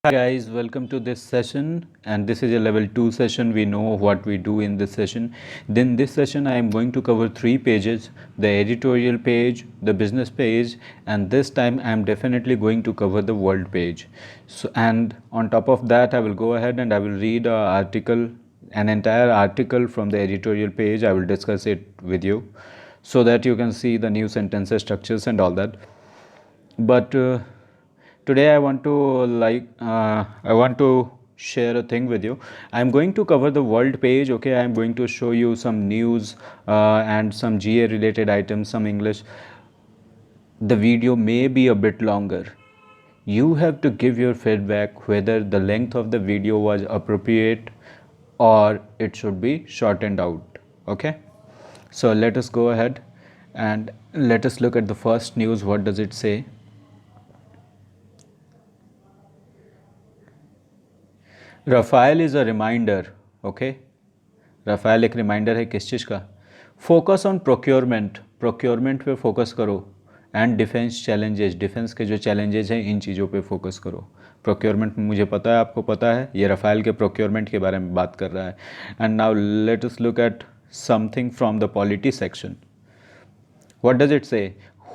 Hi guys, welcome to this session, and this is a level 2 session. We know what we do in this session. Then this session I am going to cover 3 pages: the editorial page, the business page, and this time I am definitely going to cover the world page. So, and on top of that I will go ahead and I will read an entire article from the editorial page. I will discuss it with you so that you can see the new sentences, structures and all that. But today I want to share a thing with you. I'm going to cover the world page. Okay, I'm going to show you some news and some GA related items, some English. The video may be a bit longer. You have to give your feedback whether the length of the video was appropriate or it should be shortened out. Okay, so let us go ahead and let us look at the first news. What does it say? Rafale is a reminder. Okay, Rafale एक reminder है किस चीज़ का? Focus on procurement पे focus करो. And defence challenges, defence के जो challenges हैं इन चीज़ों पे फोकस करो. प्रोक्योरमेंट मुझे पता है, आपको पता है, ये रफ़ाइल के प्रोक्योरमेंट के बारे में बात कर रहा है. And now let us look at something from the polity section. What does it say?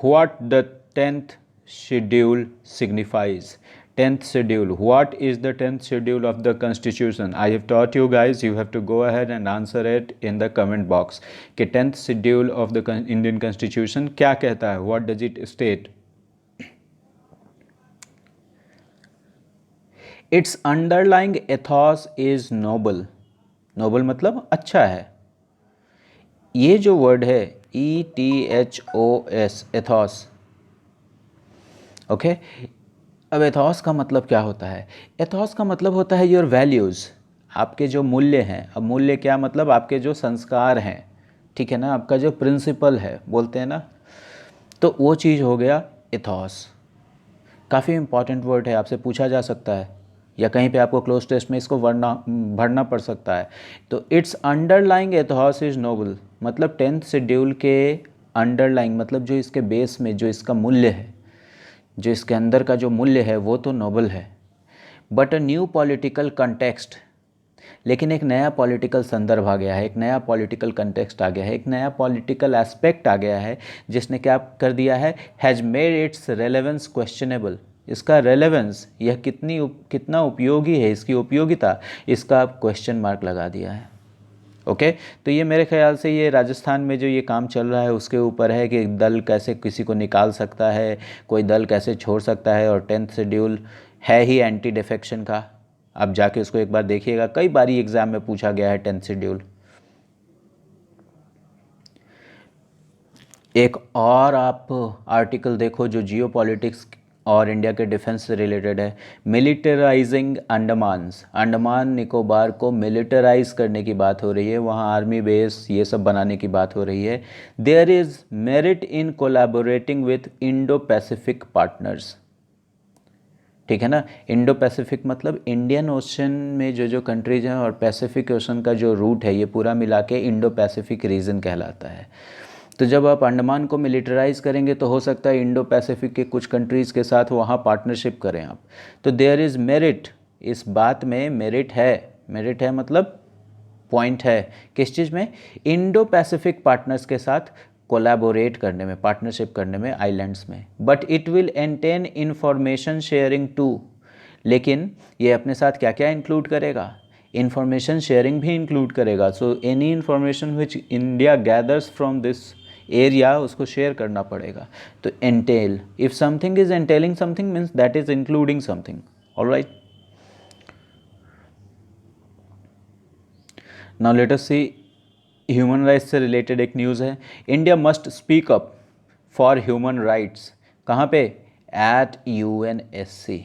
What the 10th schedule signifies? 10th schedule. What is the 10th schedule of the constitution? I have taught you guys. You have to go ahead and answer it in the comment box. कि 10th schedule of the Indian constitution क्या कहता है? What does it state? Its underlying ethos is noble. Noble मतलब अच्छा है. ये जो word है ETHOS, एथॉस. ओके, अब एथॉस का मतलब क्या होता है? एथॉस का मतलब होता है योर वैल्यूज़, आपके जो मूल्य हैं. अब मूल्य क्या मतलब? आपके जो संस्कार हैं, ठीक है ना, आपका जो प्रिंसिपल है, बोलते हैं ना, तो वो चीज़ हो गया एथॉस. काफ़ी इंपॉर्टेंट वर्ड है, आपसे पूछा जा सकता है या कहीं पे आपको क्लोज टेस्ट में इसको भरना पड़ सकता है. तो it's underlying ethos is noble, मतलब 10th शेड्यूल के अंडरलाइंग मतलब जो इसके बेस में जो इसका मूल्य है, जो इसके अंदर का जो मूल्य है वो तो नोबल है. But a new political context, लेकिन एक नया पॉलिटिकल संदर्भ आ गया है, एक नया पॉलिटिकल कंटेक्स्ट आ गया है, एक नया पॉलिटिकल एस्पेक्ट आ गया है जिसने क्या कर दिया है? Has made it's relevance questionable. इसका रेलेवेंस, यह कितना उपयोगी है, इसकी उपयोगिता, इसका आप क्वेश्चन मार्क लगा दिया है. ओके, तो ये मेरे ख्याल से ये राजस्थान में जो ये काम चल रहा है उसके ऊपर है कि दल कैसे किसी को निकाल सकता है, कोई दल कैसे छोड़ सकता है. और 10th शेड्यूल है ही एंटी डिफेक्शन का. आप जाके उसको एक बार देखिएगा, कई बारी एग्ज़ाम में पूछा गया है 10th शेड्यूल. एक और आप आर्टिकल देखो जो जियो पॉलिटिक्स और इंडिया के डिफेंस से रिलेटेड है. मिलिटराइजिंग अंडमान्स, अंडमान निकोबार को मिलिटराइज करने की बात हो रही है, वहाँ आर्मी बेस ये सब बनाने की बात हो रही है. There is merit in collaborating with Indo Pacific partners. ठीक है ना, इंडो पैसिफिक मतलब इंडियन ओशन में जो जो कंट्रीज हैं और पैसिफिक ओशन का जो रूट है ये पूरा मिला के इंडो पैसिफिक रीजन कहलाता है. तो जब आप अंडमान को मिलिटराइज करेंगे तो हो सकता है इंडो पैसिफिक के कुछ कंट्रीज़ के साथ वहाँ पार्टनरशिप करें आप. तो देयर इज़ मेरिट, इस बात में मेरिट है. मेरिट है मतलब पॉइंट है किस चीज़ में? इंडो पैसिफिक पार्टनर्स के साथ कोलैबोरेट करने में, पार्टनरशिप करने में आइलैंड्स में. But it will entail information sharing too, लेकिन ये अपने साथ क्या क्या इंक्लूड करेगा? इंफॉर्मेशन शेयरिंग भी इंक्लूड करेगा. So any information which India gathers from this area उसको शेयर करना पड़ेगा. तो entail, if something is entailing something means that is including something. Alright, now let us see human rights से related एक news है. India must speak up for human rights. कहाँ पे? At UNSC.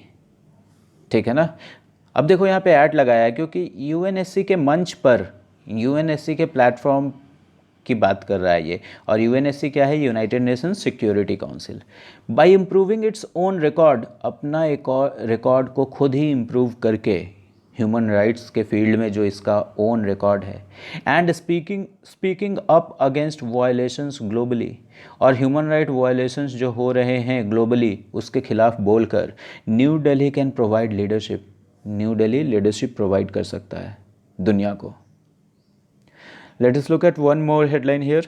ठीक है ना. अब देखो यहाँ पे ऐड लगाया है क्योंकि UNSC के मंच पर, UNSC के प्लेटफॉर्म की बात कर रहा है ये. और UNSC क्या है? United Nations security council. Bye improving its own record, अपना एक और रिकॉर्ड को खुद ही इम्प्रूव करके ह्यूमन राइट्स के फील्ड में जो इसका ओन रिकॉर्ड है. And speaking up against violations globally, और ह्यूमन राइट वायलेशंस जो हो रहे हैं ग्लोबली उसके खिलाफ बोलकर new Delhi can provide leadership. New Delhi leadership provide कर सकता है दुनिया को। Let us look at one more headline here.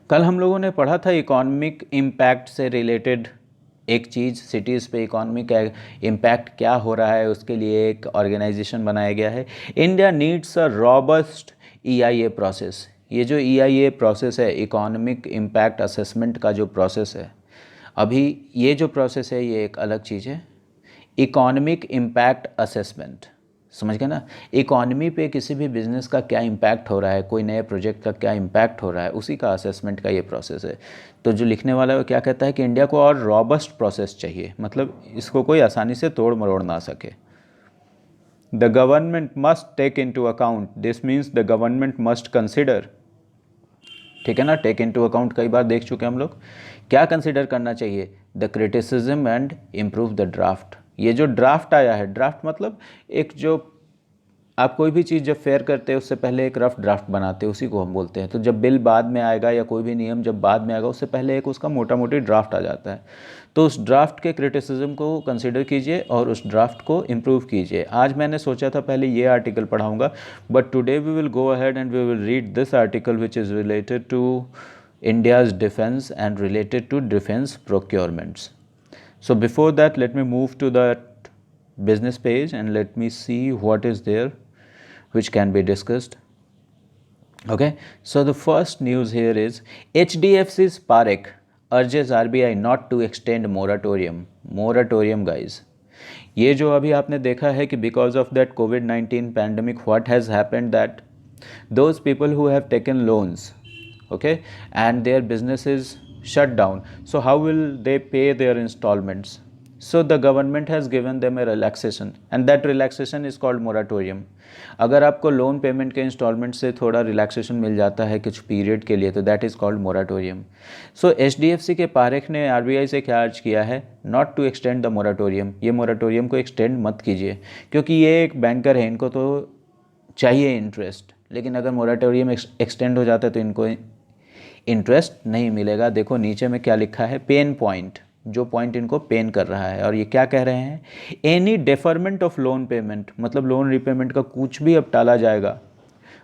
कल हम लोगों ने पढ़ा था इकोनॉमिक इम्पैक्ट से रिलेटेड एक चीज़, सिटीज़ पे इकोनॉमिक इम्पैक्ट क्या हो रहा है उसके लिए एक ऑर्गेनाइजेशन बनाया गया है। India needs a robust EIA process. ये जो EIA प्रोसेस है, इकोनॉमिक इम्पैक्ट असेसमेंट का जो प्रोसेस है, अभी ये जो प्रोसेस है ये एक अलग चीज़ है। इकोनॉमिक इम्पैक्ट असेसमेंट, समझ गए ना। इकॉनमी पे किसी भी बिज़नेस का क्या इम्पैक्ट हो रहा है, कोई नए प्रोजेक्ट का क्या इम्पैक्ट हो रहा है, उसी का असेसमेंट का ये प्रोसेस है। तो जो लिखने वाला है वो क्या कहता है कि इंडिया को और रॉबस्ट प्रोसेस चाहिए, मतलब इसको कोई आसानी से तोड़ मरोड़ ना सके। The government must take into account, this means the government must consider, ठीक है ना। टेक इन टू अकाउंट कई बार देख चुके हैं हम लोग। क्या कंसिडर करना चाहिए? The criticism and improve the draft. ये जो ड्राफ्ट आया है, ड्राफ्ट मतलब एक जो आप कोई भी चीज़ जब फेयर करते हैं उससे पहले एक रफ ड्राफ्ट बनाते हैं, उसी को हम बोलते हैं। तो जब बिल बाद में आएगा या कोई भी नियम जब बाद में आएगा उससे पहले एक उसका मोटा मोटी ड्राफ्ट आ जाता है। तो उस ड्राफ्ट के क्रिटिसिज्म को कंसिडर कीजिए और उस ड्राफ्ट को इम्प्रूव कीजिए। आज मैंने सोचा था पहले ये आर्टिकल पढ़ाऊँगा, but today we will go ahead and we will read this article which is related to India's defense and related to defense procurements. So before that, let me move to that business page and let me see what is there which can be discussed. Okay, so the first news here is HDFC's Parekh urges RBI not to extend moratorium. Moratorium, guys. ये जो अभी आपने देखा है कि because of that COVID-19 pandemic, what has happened that those people who have taken loans, okay, and their business is shut down, so how will they pay their installments? So the government has given them a relaxation and that relaxation is called moratorium. अगर आपको loan payment के instalment से थोड़ा relaxation मिल जाता है कुछ period के लिए तो that is called moratorium. So HDFC के पारेख ने RBI से क्या अर्ज किया है? Not to extend the moratorium. ये मोराटोरियम को एक्सटेंड मत कीजिए, क्योंकि ये एक बैंकर है, इनको तो चाहिए इंटरेस्ट, लेकिन अगर मोराटोरियम एक्सटेंड हो जाता है तो इनको इंटरेस्ट नहीं मिलेगा। देखो नीचे में क्या लिखा है, पेन पॉइंट, जो पॉइंट इनको पेन कर रहा है। और ये क्या कह रहे हैं? Any deferment of loan payment, मतलब लोन रिपेमेंट का कुछ भी अब टाला जाएगा,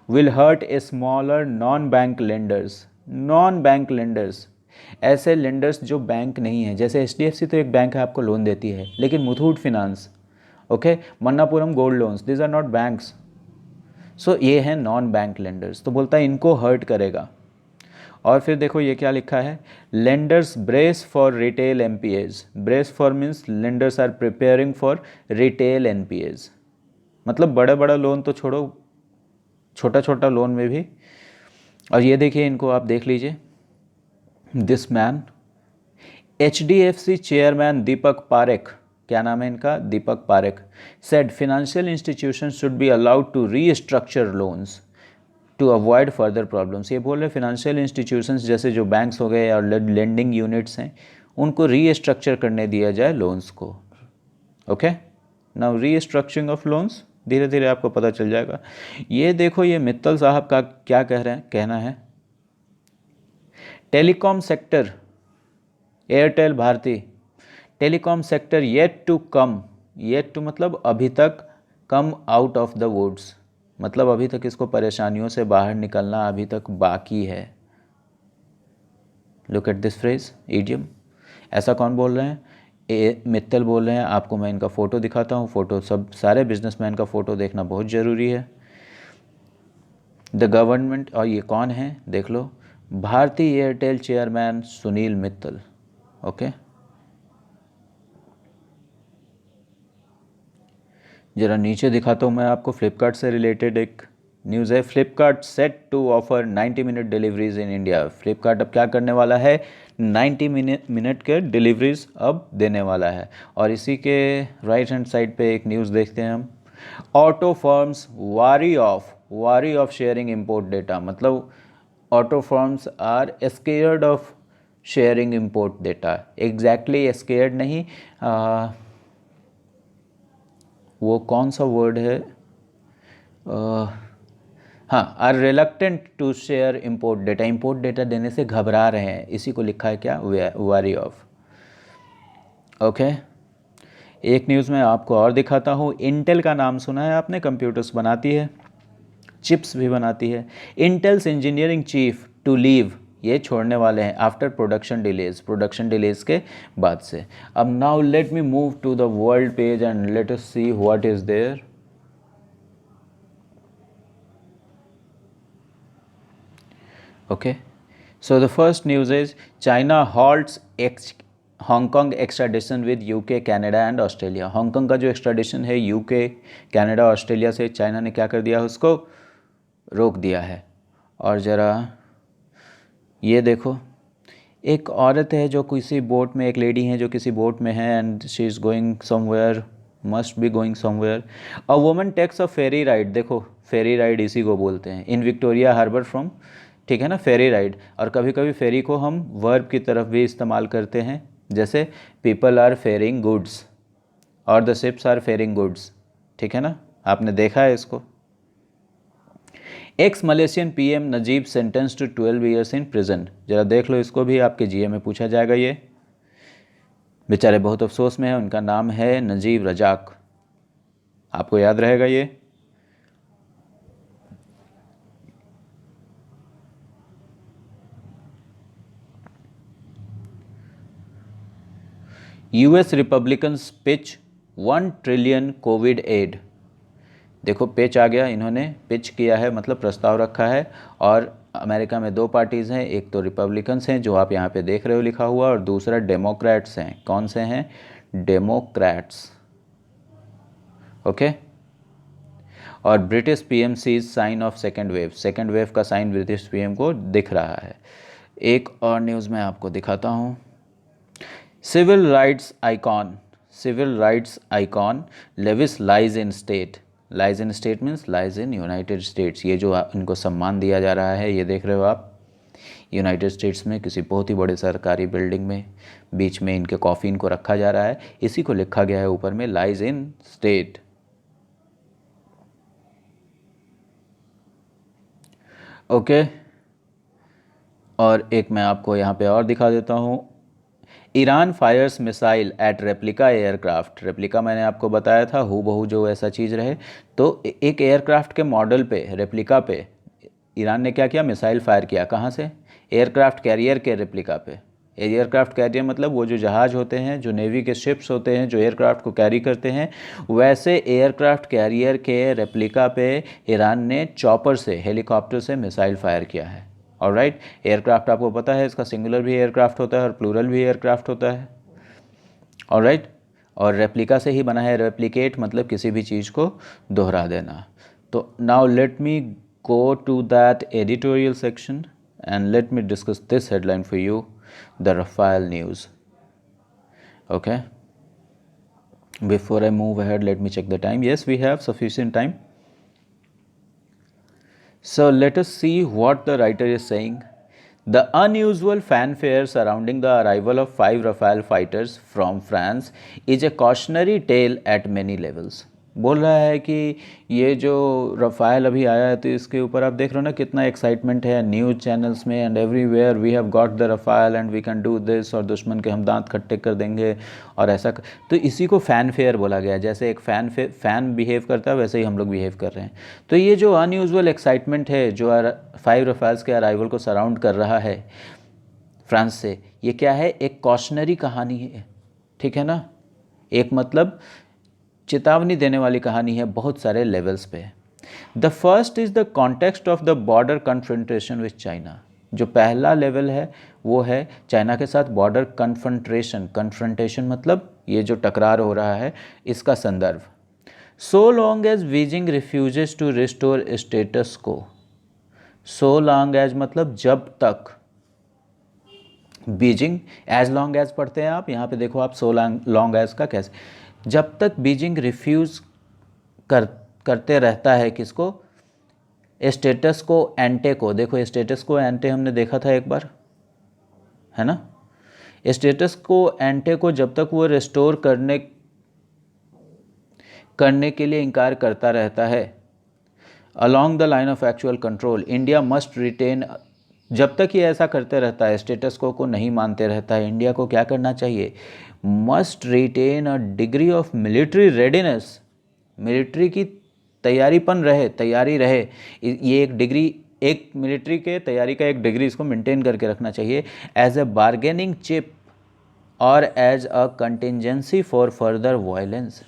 will hurt a smaller non bank lenders. Non bank lenders, ऐसे लेंडर्स जो बैंक नहीं है, जैसे HDFC तो एक बैंक है, आपको लोन देती है, लेकिन Muthoot finance, okay, Manappuram gold loans, this are not banks. So ये हैं नॉन बैंक लेंडर्स। तो बोलता है इनको हर्ट करेगा। और फिर देखो ये क्या लिखा है, lenders brace for retail NPAs। Brace for means lenders are preparing for retail NPAs, मतलब बड़ा बड़ा लोन तो छोड़ो, छोटा छोटा लोन में भी। और ये देखिए, इनको आप देख लीजिए, this man HDFC chairman Deepak Parekh, क्या नाम है इनका? Deepak Parekh, said financial institution should be allowed to restructure loans to avoid further problems. ये बोल रहे फाइनेंशियल इंस्टीट्यूशंस जैसे जो बैंक्स हो गए और लेंडिंग यूनिट्स हैं, उनको रीस्ट्रक्चर करने दिया जाए लोन्स को। Okay, now restructuring of loans धीरे धीरे आपको पता चल जाएगा। ये देखो, ये मित्तल साहब का क्या कह रहे हैं, कहना है, telecom sector, Airtel Bharti, telecom sector yet to come, yet to मतलब अभी तक, come out of the woods मतलब अभी तक इसको परेशानियों से बाहर निकलना अभी तक बाकी है। Look at this phrase, idiom. ऐसा कौन बोल रहे हैं? मित्तल बोल रहे हैं। आपको मैं इनका फ़ोटो दिखाता हूँ। फ़ोटो सब सारे बिजनेसमैन का फ़ोटो देखना बहुत ज़रूरी है। द गवर्नमेंट, और ये कौन है देख लो, भारती एयरटेल चेयरमैन सुनील मित्तल। ओके, ज़रा नीचे दिखाता हूँ मैं आपको। फ्लिपकार्ट से रिलेटेड एक न्यूज़ है। Flipkart set to offer 90 minute deliveries in India. Flipkart अब क्या करने वाला है? 90 मिनट के डिलीवरीज अब देने वाला है। और इसी के राइट हैंड साइड पे एक न्यूज़ देखते हैं हम, auto firms wary of sharing import data, मतलब auto firms are scared of sharing import data. Exactly scared नहीं, वो कौन सा वर्ड है, हाँ, are reluctant to share import data. Import data देने से घबरा रहे हैं, इसी को लिखा है क्या, वारी ऑफ। ओके, एक न्यूज़ में आपको और दिखाता हूँ। इंटेल का नाम सुना है आपने, कंप्यूटर्स बनाती है, चिप्स भी बनाती है। Intel's engineering chief to leave, ये छोड़ने वाले हैं आफ्टर प्रोडक्शन डिलेज के बाद से। अब now let me move to the world page and let us see what is there. Okay, so the first news is China halts Hong Kong extradition with UK, Canada and Australia। Hong Kong का जो extradition है UK, Canada, Australia से China ने क्या कर दिया, उसको रोक दिया है। और ज़रा ये देखो, एक औरत है जो किसी बोट में, एक लेडी है जो किसी बोट में है and she is going somewhere, must be going somewhere. A woman takes a ferry ride, देखो फेरी राइड इसी को बोलते हैं, इन विक्टोरिया हार्बर फ्रॉम, ठीक है ना, फेरी राइड। और कभी कभी फेरी को हम वर्ब की तरफ भी इस्तेमाल करते हैं, जैसे पीपल आर फेयरिंग गुड्स और the ships are fairing goods, ठीक है ना, आपने देखा है इसको। Ex Malaysian PM Najib sentence to 12 years in prison, जरा देख लो इसको भी, आपके जीए में पूछा जाएगा। ये बेचारे बहुत अफसोस में है, उनका नाम है नजीब रजाक, आपको याद रहेगा ये। US Republicans pitch 1 trillion Covid aid, देखो पिच आ गया, इन्होंने पिच किया है मतलब प्रस्ताव रखा है। और अमेरिका में दो पार्टीज़ हैं, एक तो रिपब्लिकन्स हैं जो आप यहाँ पे देख रहे हो लिखा हुआ, और दूसरा डेमोक्रेट्स हैं। कौन से हैं? Democrats, okay. और British PM sees sign of second wave का साइन ब्रिटिश पीएम को दिख रहा है। एक और न्यूज़ मैं आपको दिखाता हूँ। Civil rights icon Lewis lies in state means lies in United States. ये जो इनको सम्मान दिया जा रहा है, ये देख रहे हो आप, यूनाइटेड स्टेट्स में किसी बहुत ही बड़े सरकारी बिल्डिंग में बीच में इनके कॉफिन को रखा जा रहा है, इसी को लिखा गया है ऊपर में, लाइज इन स्टेट। ओके, और एक मैं आपको यहाँ पे और दिखा देता हूँ। Iran fires missile at replica aircraft. Replica मैंने आपको बताया था हूबहू जो ऐसा चीज़ रहे, तो एक एयरक्राफ्ट के मॉडल पे, रेप्लिका पे ईरान ने क्या किया, मिसाइल फायर किया। कहाँ से? एयरक्राफ्ट कैरियर के रेप्लिका पे। एयरक्राफ्ट कैरियर मतलब वो जो जहाज़ होते हैं, जो नेवी के शिप्स होते हैं, जो एयरक्राफ्ट को कैरी करते हैं, वैसे एयरक्राफ्ट कैरियर के रेप्लिका पे ईरान ने चॉपर से, हेलीकॉप्टर से मिसाइल फायर किया है। ऑलराइट, एयरक्राफ्ट आपको पता है इसका सिंगुलर भी एयरक्राफ्ट होता है और प्लूरल भी एयरक्राफ्ट होता है। ऑलराइट, और रेप्लिका से ही बना है, रेप्लिकेट मतलब किसी भी चीज़ को दोहरा देना। तो now let me go to that editorial section and let me discuss this headline for you, the Rafale news. Okay, before I move ahead, let me check the time. Yes, we have sufficient time. So let us see what the writer is saying. The unusual fanfare surrounding the arrival of 5 Rafale fighters from France is a cautionary tale at many levels. बोल रहा है कि ये जो रफ़ाइल अभी आया है, तो इसके ऊपर आप देख रहे हो ना कितना एक्साइटमेंट है न्यूज़ चैनल्स में and everywhere, we have got the Rafale and we can do this, और दुश्मन के हम दांत खट्टे कर देंगे और ऐसा तो इसी को फ़ैन फेयर बोला गया है। जैसे एक फ़ैन बिहेव करता है वैसे ही हम लोग बिहेव कर रहे हैं। तो ये जो अनयूजुअल एक्साइटमेंट है जो 5 रफ़ाइल्स के अराइवल को सराउंड कर रहा है फ्रांस से, ये क्या है? एक कॉशनरी कहानी है, ठीक है ना, एक मतलब चेतावनी देने वाली कहानी है बहुत सारे लेवल्स पे। The first is the context of the border confrontation with China. जो पहला लेवल है वो है चाइना के साथ बॉर्डर कन्फ्रंटेशन मतलब ये जो टकरार हो रहा है, इसका संदर्भ। So long as Beijing refuses to restore status quo. So long as मतलब जब तक, बीजिंग एज लॉन्ग एज पढ़ते हैं आप, यहाँ पे देखो आप सो लॉन्ग एज का कैसे, जब तक बीजिंग रिफ्यूज़ करते रहता है किसको? स्टेटस को, एंटे को। देखो स्टेटस को एंटे हमने देखा था एक बार, है ना। स्टेटस को एंटे को जब तक वो रिस्टोर करने के लिए इनकार करता रहता है, along the line of actual control India must retain जब तक ये ऐसा करते रहता है, स्टेटस को नहीं मानते रहता है, इंडिया को क्या करना चाहिए? Must retain a degree of military readiness, military की तैयारी रहे। ये एक डिग्री, एक मिलिट्री के तैयारी का एक डिग्री इसको मेंटेन करके रखना चाहिए एज ए बार्गेनिंग चिप और as a contingency for further violence.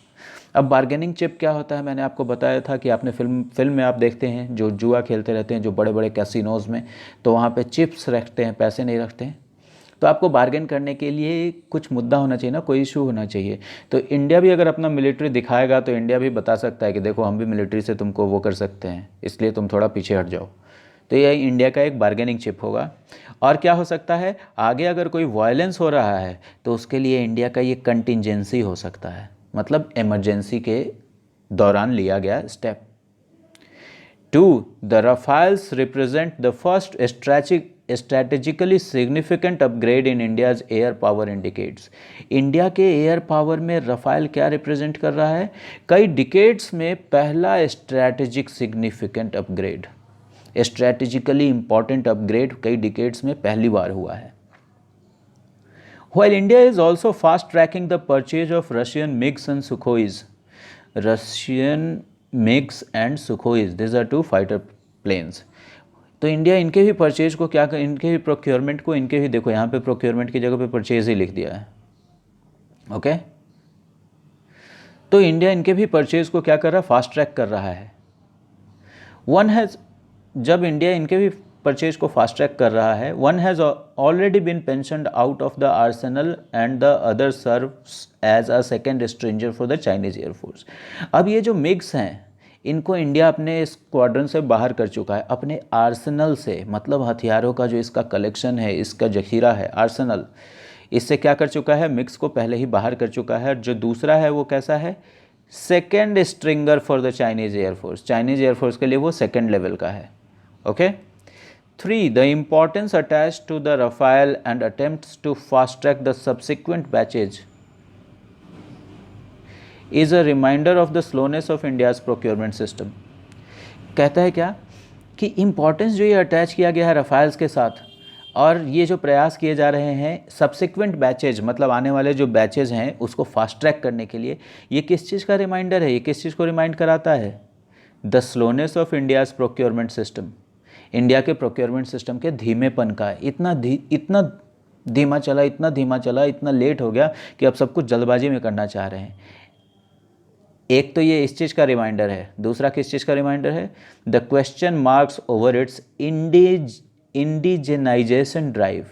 अब बार्गेनिंग चिप क्या होता है? मैंने आपको बताया था कि आपने फिल्म में आप देखते हैं जो जुआ खेलते रहते हैं जो बड़े बड़े कैसीनोज में, तो वहाँ पे चिप्स रखते हैं, पैसे नहीं रखते हैं। तो आपको बार्गेन करने के लिए कुछ मुद्दा होना चाहिए ना, कोई इशू होना चाहिए। तो इंडिया भी अगर अपना मिलिट्री दिखाएगा तो इंडिया भी बता सकता है कि देखो हम भी मिलिट्री से तुमको वो कर सकते हैं, इसलिए तुम थोड़ा पीछे हट जाओ। तो ये इंडिया का एक बार्गेनिंग चिप होगा। और क्या हो सकता है, आगे अगर कोई वायलेंस हो रहा है तो उसके लिए इंडिया का ये कंटिजेंसी हो सकता है, मतलब इमरजेंसी के दौरान लिया गया step. 2. The Rafales represent the first strategically significant upgrade in India's air power indicates. India के एयर पावर में रफाल क्या रिप्रेजेंट कर रहा है? कई डिकेड्स में पहला strategic significant upgrade, strategically important upgrade कई डिकेड्स में पहली बार हुआ है। While India is also fast tracking the purchase of Russian MiGs and Sukhois, Russian MiGs and Sukhois, these are two fighter planes. तो इंडिया इनके भी परचेज को क्या कर, इनके भी प्रोक्योरमेंट को, इनके भी देखो यहाँ पे प्रोक्योरमेंट की जगह पे परचेज ही लिख दिया है, ओके। तो इंडिया इनके भी परचेज को क्या कर रहा है? फास्ट ट्रैक कर रहा है। वन हैज़, जब इंडिया इनके भी परचेज को फास्ट ट्रैक कर रहा है, one has already been pensioned out of the arsenal and the other serves as a second stranger for the Chinese air force. अब ये जो मिग्स हैं इनको इंडिया अपने स्क्वाड्रन से बाहर कर चुका है, अपने आर्सेनल से, मतलब हथियारों का जो इसका कलेक्शन है, इसका जखीरा है, आर्सेनल, इससे क्या कर चुका है? मिक्स को पहले ही बाहर कर चुका है। जो दूसरा है वो कैसा है? Second stringer for the Chinese air force, Chinese air force के लिए वो सेकेंड लेवल का है, okay. 3. The importance attached to the Rafale and attempts to fast track the subsequent batches is a reminder of the slowness of India's procurement system. कहता है क्या कि importance जो ये अटैच किया गया है रफाइल्स के साथ, और ये जो प्रयास किए जा रहे हैं सब्सिक्वेंट बैचेज, मतलब आने वाले जो बैचेज हैं उसको फास्ट ट्रैक करने के लिए, ये किस चीज़ का रिमाइंडर है? ये किस चीज़ को रिमाइंड कराता है? The slowness of India's procurement system, India के प्रोक्योरमेंट सिस्टम के धीमेपन का है। इतना धीमा चला, इतना लेट हो गया कि अब सब कुछ जल्दबाजी में करना चाह रहे हैं। एक तो ये इस चीज़ का रिमाइंडर है, दूसरा किस चीज़ का रिमाइंडर है? The question marks over its indigenisation drive,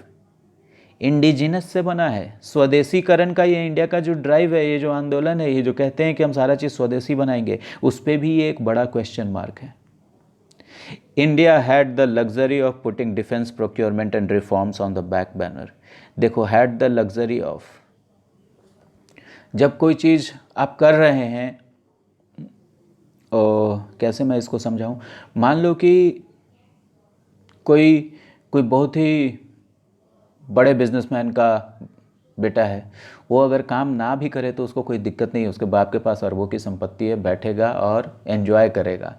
indigenous से बना है, स्वदेशीकरण का ये इंडिया का जो ड्राइव है, ये जो आंदोलन है, ये जो कहते हैं कि हम सारा चीज़ स्वदेशी बनाएंगे, उस पर भी ये एक बड़ा क्वेश्चन मार्क है। India had the luxury of putting defence procurement and reforms on the back banner. देखो, हैड द लग्जरी ऑफ, जब कोई चीज़ आप कर रहे हैं, कैसे मैं इसको समझाऊं? मान लो कि कोई बहुत ही बड़े बिजनेसमैन का बेटा है, वो अगर काम ना भी करे तो उसको कोई दिक्कत नहीं है, उसके बाप के पास अरबों की संपत्ति है, बैठेगा और एंजॉय करेगा,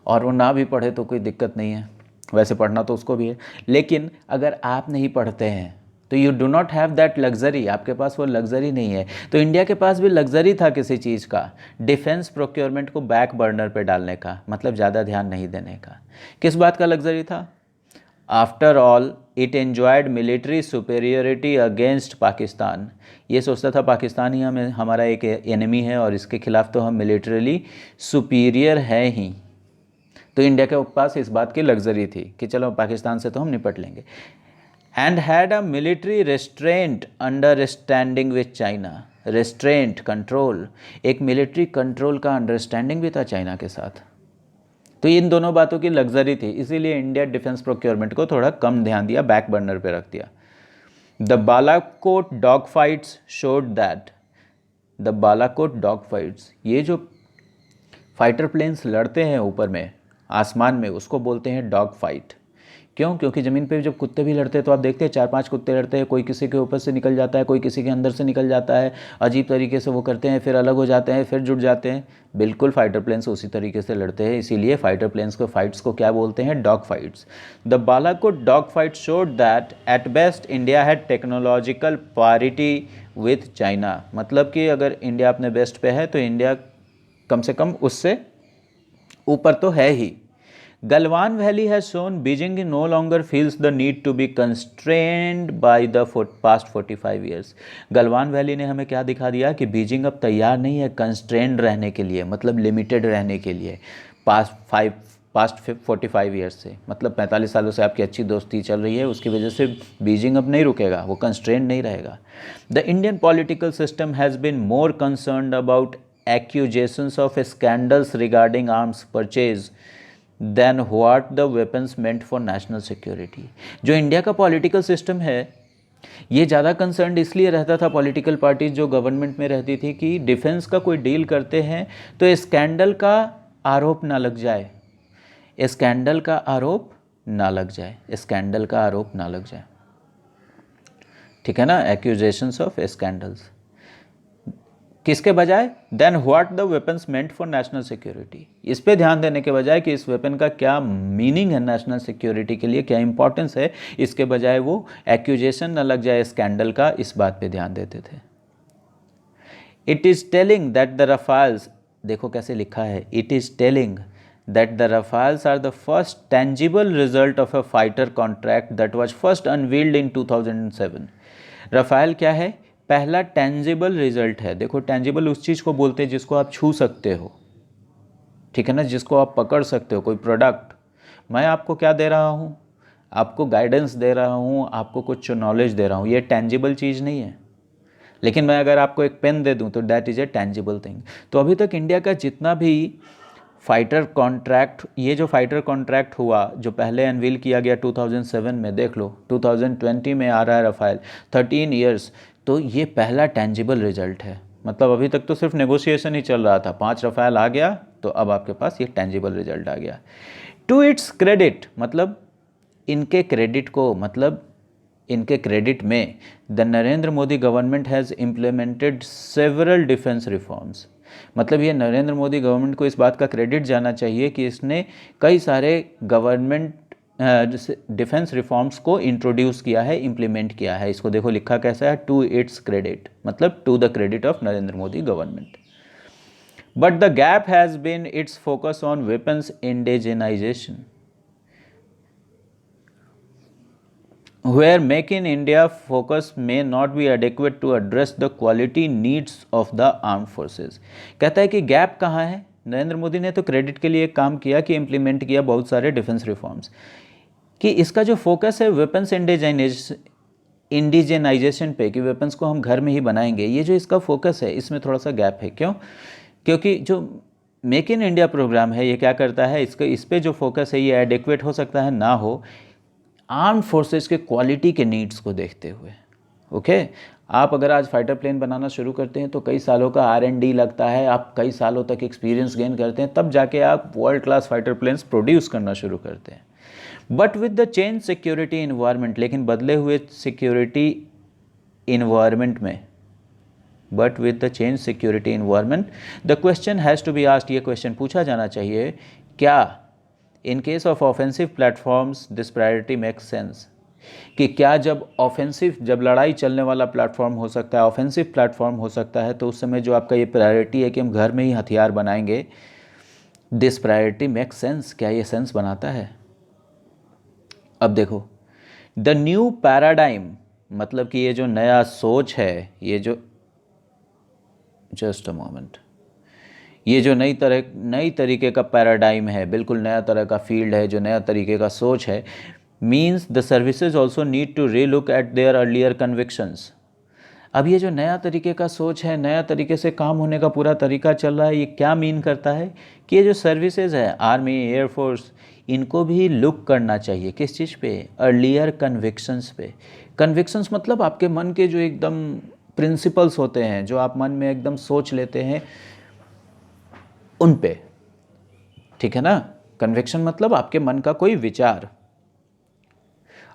और वो ना भी पढ़े तो कोई दिक्कत नहीं है, वैसे पढ़ना तो उसको भी है। लेकिन अगर आप नहीं पढ़ते हैं तो you do not have that luxury, आपके पास वो लग्जरी नहीं है। तो इंडिया के पास भी लग्जरी था किसी चीज़ का, डिफेंस प्रोक्योरमेंट को बैक बर्नर पे डालने का, मतलब ज़्यादा ध्यान नहीं देने का। किस बात का लग्जरी था? After all it enjoyed military superiority against Pakistan. ये सोचता था पाकिस्तान ही हमारा एक एनिमी है और इसके खिलाफ तो हम मिलिट्रली सुपीरियर हैं ही। तो इंडिया के पास इस बात की लग्जरी थी कि चलो पाकिस्तान से तो हम निपट लेंगे। And had a military restaurant understanding with China, restaurant control, एक मिलिट्री कंट्रोल का अंडरस्टैंडिंग भी था चाइना के साथ। तो इन दोनों बातों की लग्जरी थी, इसीलिए इंडिया डिफेंस प्रोक्योरमेंट को थोड़ा कम ध्यान दिया, बैक बर्नर पे रख दिया। The Balakot dog fights showed that, the Balakot dog fights, ये जो फाइटर प्लेन्स लड़ते हैं ऊपर में आसमान में, उसको बोलते हैं डॉग फाइट। क्यों? क्योंकि ज़मीन पे जब कुत्ते भी लड़ते हैं तो आप देखते हैं 4-5 कुत्ते लड़ते हैं, कोई किसी के ऊपर से निकल जाता है, कोई किसी के अंदर से निकल जाता है, अजीब तरीके से वो करते हैं, फिर अलग हो जाते हैं, फिर जुड़ जाते हैं। बिल्कुल फाइटर प्लेन्स उसी तरीके से लड़ते हैं, इसीलिए फाइटर प्लेन्स को फाइट्स को क्या बोलते हैं? Dog fights. The Balakot dog fight showed that at best India had technological parity with China. मतलब कि अगर इंडिया अपने बेस्ट पे है तो इंडिया कम से कम उससे ऊपर तो है ही। Galwan valley has shown Beijing no longer feels the need to be constrained by the past 45 years. Galwan valley ने हमें क्या दिखा दिया कि बीजिंग अब तैयार नहीं है कंस्ट्रेन्ड रहने के लिए, मतलब लिमिटेड रहने के लिए पास्ट 45 ईयर्स से, मतलब 45 सालों से आपकी अच्छी दोस्ती चल रही है, उसकी वजह से बीजिंग अब नहीं रुकेगा, वो कंस्ट्रेन्ड नहीं रहेगा। The Indian political system has been more concerned about accusations of scandals regarding arms purchase than what the weapons meant for national security. जो इंडिया का पॉलिटिकल सिस्टम है ये ज़्यादा कंसर्न इसलिए रहता था, पॉलिटिकल पार्टीज जो गवर्नमेंट में रहती थी, कि डिफेंस का कोई डील करते हैं तो स्कैंडल का आरोप ना लग जाए, स्कैंडल का आरोप ना लग जाए, स्कैंडल का आरोप ना लग जाए, ठीक है ना, एक्यूजेशंस ऑफ स्कैंडल्स। किसके बजाय? Than what the weapons meant for national security, इस पे ध्यान देने के बजाय कि इस वेपन का क्या मीनिंग है नेशनल सिक्योरिटी के लिए, क्या इंपॉर्टेंस है, इसके बजाय वो एक्यूजेशन न लग जाए स्कैंडल का, इस बात पे ध्यान देते थे। It is telling that the Rafales, देखो कैसे लिखा है, it is telling that the Rafales are the first tangible result of a fighter contract that was first unveiled in 2007। Rafale क्या है? पहला टेंजिबल रिजल्ट है। देखो टेंजिबल उस चीज़ को बोलते हैं जिसको आप छू सकते हो, ठीक है ना, जिसको आप पकड़ सकते हो, कोई प्रोडक्ट। मैं आपको क्या दे रहा हूँ? आपको गाइडेंस दे रहा हूँ, आपको कुछ नॉलेज दे रहा हूँ, ये टेंजिबल चीज़ नहीं है। लेकिन मैं अगर आपको एक पेन दे दूँ तो that is a tangible thing. तो अभी तक इंडिया का जितना भी फाइटर कॉन्ट्रैक्ट, ये जो फाइटर कॉन्ट्रैक्ट हुआ जो पहले अनवील किया गया 2007 में, देख लो 2020 में आ रहा है रफ़ाल, 13 इयर्स, तो ये पहला टेंजिबल रिजल्ट है। मतलब अभी तक तो सिर्फ नेगोशिएशन ही चल रहा था, 5 रफ़ाल आ गया तो अब आपके पास ये टेंजिबल रिजल्ट आ गया। टू इट्स क्रेडिट, मतलब इनके क्रेडिट को, मतलब इनके क्रेडिट में, the Narendra Modi government has implemented several defence reforms. मतलब ये नरेंद्र मोदी गवर्नमेंट को इस बात का क्रेडिट जाना चाहिए कि इसने कई सारे गवर्नमेंट डिफेंस रिफॉर्म्स को इंट्रोड्यूस किया है, इम्प्लीमेंट किया है। इसको देखो लिखा कैसा है, टू इट्स क्रेडिट, मतलब to the credit of Narendra Modi government. But the gap has been its focus on weapons indigenisation, where Make in India focus may not be adequate to address the quality needs of the armed forces। कहता है कि gap कहाँ है? नरेंद्र मोदी ने तो credit के लिए काम किया कि इम्प्लीमेंट किया बहुत सारे डिफेंस रिफॉर्म्स, कि इसका जो फोकस है वेपन्स इंडिजेनाइजेशन पे, कि वेपन्स को हम घर में ही बनाएंगे, ये जो इसका फोकस है इसमें थोड़ा सा गैप है। क्यों? क्योंकि जो मेक इन इंडिया प्रोग्राम है ये क्या करता है, इस पे जो फोकस है ये एडिक्वेट हो सकता है ना हो आर्म्ड फोर्सेस के क्वालिटी के नीड्स को देखते हुए। ओके, आप अगर आज फाइटर प्लेन बनाना शुरू करते हैं तो कई सालों का R&D लगता है, आप कई सालों तक एक्सपीरियंस गेन करते हैं, तब जाके आप world class fighter planes produce करना शुरू करते हैं। But with the change security environment, लेकिन बदले हुए सिक्योरिटी इन्वायरमेंट में, but with the change security environment the question has to be asked, ये क्वेश्चन पूछा जाना चाहिए, क्या in case of offensive platforms this priority makes sense, कि क्या जब ऑफेंसिव, जब लड़ाई चलने वाला प्लेटफॉर्म हो सकता है, ऑफेंसिव प्लेटफॉर्म हो सकता है, तो उस समय जो आपका ये प्रायोरिटी है कि हम घर में ही हथियार बनाएंगे, दिस प्रायोरिटी मेक्स सेंस, क्या ये सेंस बनाता है? अब देखो द न्यू पैराडाइम, मतलब कि ये जो नया सोच है, ये जो, जस्ट अ मोमेंट, ये जो नई तरीके का पैराडाइम है, बिल्कुल नया तरह का फील्ड है, जो नया तरीके का सोच है, means the services also need to relook at their earlier convictions. अब ये जो नया तरीके का सोच है, नया तरीके से काम होने का पूरा तरीका चल रहा है, ये क्या मीन करता है कि ये जो सर्विसेज है, आर्मी, एयरफोर्स, इनको भी लुक करना चाहिए किस चीज़ पे? अर्लियर कन्विक्शंस पे। कन्विक्शंस मतलब आपके मन के जो एकदम प्रिंसिपल्स होते हैं, जो आप मन में एकदम सोच लेते हैं, उन पे, ठीक है ना। कन्विक्शन मतलब आपके मन का कोई विचार,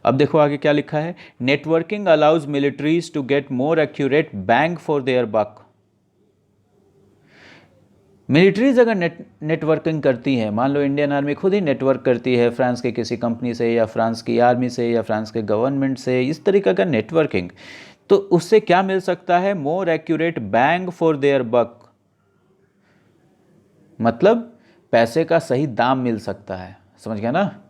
अब देखो आगे क्या लिखा है, networking allows militaries to get more accurate bang for their buck. Militaries अगर नेटवर्किंग करती हैं, मान लो इंडियन आर्मी खुद ही नेटवर्क करती है फ्रांस के किसी कंपनी से या फ्रांस की आर्मी से या फ्रांस के गवर्नमेंट से, इस तरीके का नेटवर्किंग, तो उससे क्या मिल सकता है, more accurate bang for their buck, मतलब पैसे का सही दाम मिल सकता है, समझ गया ना,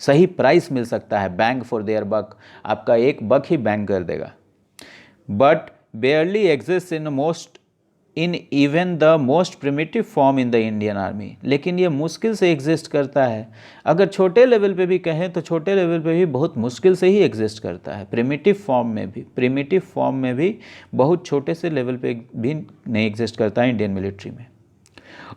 सही प्राइस मिल सकता है, बैंग फॉर देयर बक, आपका एक बक ही बैंग कर देगा। But बेयरली exist in even the most primitive form in the Indian army, लेकिन ये मुश्किल से एग्जिस्ट करता है, अगर छोटे लेवल पे भी कहें तो छोटे लेवल पे भी बहुत मुश्किल से ही एग्जिस्ट करता है, प्रिमिटिव फॉर्म में भी बहुत छोटे से लेवल पे भी नहीं एग्जिस्ट करता है इंडियन मिलिट्री में।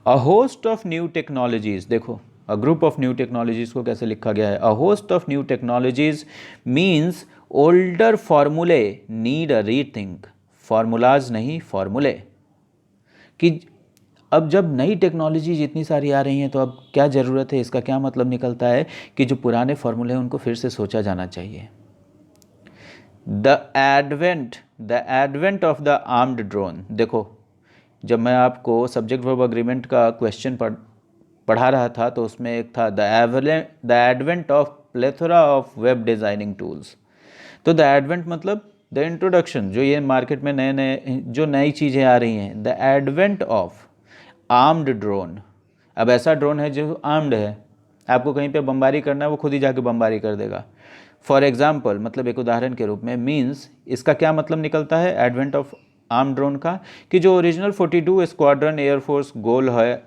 A host of new technologies, देखो a group of new technologies को कैसे लिखा गया है, a host of new technologies means older formulae need a rethink, formulas नहीं फॉर्मूले, कि अब जब नई टेक्नोलॉजीज इतनी सारी आ रही हैं तो अब क्या ज़रूरत है, इसका क्या मतलब निकलता है कि जो पुराने फॉर्मूले हैं उनको फिर से सोचा जाना चाहिए। The advent of the armed drone, देखो जब मैं आपको सब्जेक्ट वर्ब अग्रीमेंट का क्वेश्चन पढ़ा रहा था तो उसमें एक था the advent of plethora of web designing tools, तो द एडवेंट मतलब द इंट्रोडक्शन, जो ये मार्केट में जो नई चीज़ें आ रही हैं, the advent of armed drone, अब ऐसा ड्रोन है जो आर्म्ड है, आपको कहीं पे बमबारी करना है वो खुद ही जाके बमबारी कर देगा। फॉर एग्जाम्पल, मतलब एक उदाहरण के रूप में, मीन्स इसका क्या मतलब निकलता है एडवेंट ऑफ आर्म ड्रोन का, कि जो ओरिजिनल 42 स्क्वाड्रन एयरफोर्स गोल है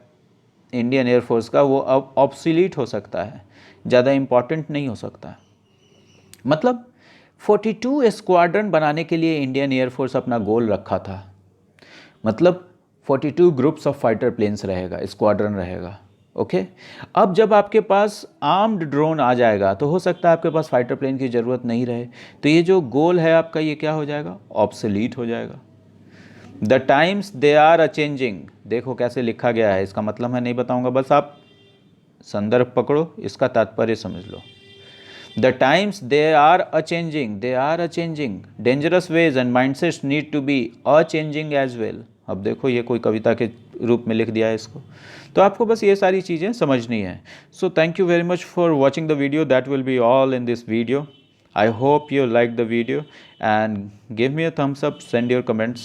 इंडियन एयरफोर्स का, वो अब ऑब्सोलीट हो सकता है, ज़्यादा इम्पॉर्टेंट नहीं हो सकता। मतलब 42 स्क्वाड्रन बनाने के लिए इंडियन एयरफोर्स अपना गोल रखा था, मतलब 42 ग्रुप्स ऑफ फाइटर प्लेन्स रहेगा, स्क्वाड्रन रहेगा, ओके। अब जब आपके पास आर्म्ड ड्रोन आ जाएगा तो हो सकता है आपके पास फाइटर प्लेन की ज़रूरत नहीं रहे, तो ये जो गोल है आपका ये क्या हो जाएगा, ऑब्सोलीट हो जाएगा। The times they are a changing, देखो कैसे लिखा गया है, इसका मतलब मैं नहीं बताऊंगा, बस आप संदर्भ पकड़ो, इसका तात्पर्य समझ लो। The times they are a changing, dangerous ways and mindsets need to be a changing as well. अब देखो ये कोई कविता के रूप में लिख दिया है इसको, तो आपको बस ये सारी चीज़ें समझनी है। So thank you very much for watching the video, that will be all in this video. I hope you like the video and give me a thumbs up, send your comments.